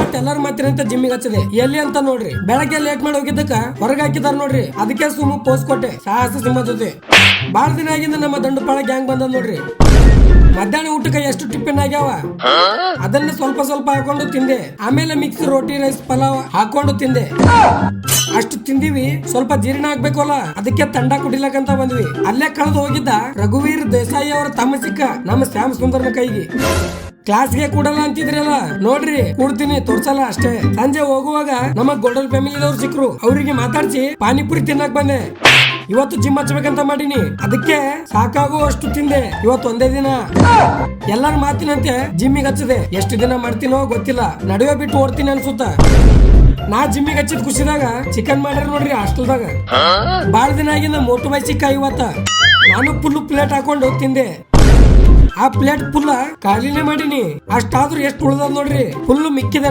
ಇವತ್ತೆಲ್ಲರೂ ಮಾತಿನಂತ ಜಿಮ್ಮಿಗೆ ಹಚ್ಚದೆ ಎಲ್ಲಿ ಅಂತ ನೋಡ್ರಿ. ಬೆಳಗ್ಗೆ ಲೇಟ್ ಮಾಡಿ ಹೋಗಿದ್ದಕ್ಕ ಹೊರಗೆ ಹಾಕಿದಾರ ನೋಡ್ರಿ. ಅದಕ್ಕೆ ಸುಮ್ಮ ಪೋಸ್ ಕೊಟ್ಟೆ ಸಾಹಸ ಸಿಂಹ ಜೊತೆ. ಬಾಳ ದಿನ ಆಗಿಂದ ನಮ್ಮ ದಂಡುಪಾಳ ಗ್ಯಾಂಗ್ ಬಂದದ್ ನೋಡ್ರಿ. ಮಧ್ಯಾಹ್ನ ಊಟಕ್ಕೆ ಎಷ್ಟು ಟಿಫಿನ್ ಆಗ್ಯಾವ ಅದನ್ನ ಸ್ವಲ್ಪ ಸ್ವಲ್ಪ ಹಾಕೊಂಡು ತಿಂದೆ. ಆಮೇಲೆ ಮಿಕ್ಸ್ ರೋಟಿ ರೈಸ್ ಪಲಾವ್ ಹಾಕೊಂಡು ತಿಂದೆ. ಅಷ್ಟು ತಿಂದಿವಿ, ಸ್ವಲ್ಪ ಜೀರ್ಣ ಆಗ್ಬೇಕಲ್ಲ ಅದಕ್ಕೆ ತಂಡ ಕುಡಿಲಕ್ಕಂತ ಬಂದ್ವಿ. ಅಲ್ಲೇ ಕಳೆದು ಹೋಗಿದ್ದ ರಘುವೀರ್ ದೇಸಾಯಿ ಅವರ ತಮ್ಮ ಸಿಕ್ಕ ನಮ್ಮ ಶ್ಯಾಮ್ ಸುಂದರ್ನ ಕೈಗೆ. ಕ್ಲಾಸ್ಗೆ ಕೂಡಲ್ಲ ಅಂತಿದ್ರಲ್ಲ ನೋಡ್ರಿ, ಕೂಡ್ತೀನಿ ತೋರ್ಸಲ್ಲ ಅಷ್ಟೇ. ಸಂಜೆ ಹೋಗುವಾಗ ನಮ್ಮ ಗೋಲ್ಡನ್ ಫ್ಯಾಮಿಲಿದವ್ರು ಸಿಕ್ರು, ಅವರಿಗೆ ಮಾತಾಡ್ಸಿ ಪಾನಿಪುರಿ ತಿನ್ನಕ್ ಬಂದೆ. ಇವತ್ತು ಜಿಮ್ ಹಚ್ಬೇಕಂತ ಮಾಡೀನಿ, ಅದಕ್ಕೆ ಸಾಕಾಗುವಷ್ಟು ತಿಂದೆ. ಇವತ್ತು ಒಂದೇ ದಿನ ಎಲ್ಲರ ಮಾತಿನಂತೆ ಜಿಮ್ಮಿಗೆ ಹಚ್ಚದೆ. ಎಷ್ಟು ದಿನ ಮಾಡ್ತೀನೋ ಗೊತ್ತಿಲ್ಲ, ನಡುವೆ ಬಿಟ್ಟು ಓಡ್ತೀನಿ ಅನ್ಸುತ್ತ. ನಾ ಜಿಮ್ಮಿಗೆ ಹಚ್ಚಿದ ಖುಷಿದಾಗ ಚಿಕನ್ ಮಾಡ್ಯಾರ ನೋಡ್ರಿ ಹಾಸ್ಟೆಲ್ದಾಗ. ಬಾಳ ದಿನ ಆಗಿಂದ ಮೋಟು ಬೈ ಸಿಕ್ಕ ಇವತ್ತ. ನಾನು ಫುಲ್ ಪ್ಲೇಟ್ ಹಾಕೊಂಡು ತಿಂದೆ. ಆ ಪ್ಲೇಟ್ ಫುಲ್ ಖಾಲಿನೇ ಮಾಡೀನಿ. ಅಷ್ಟಾದ್ರೂ ಎಷ್ಟು ಉಳ್ದದ್ ನೋಡ್ರಿ, ಫುಲ್ ಮಿಕ್ಕಿದೆ.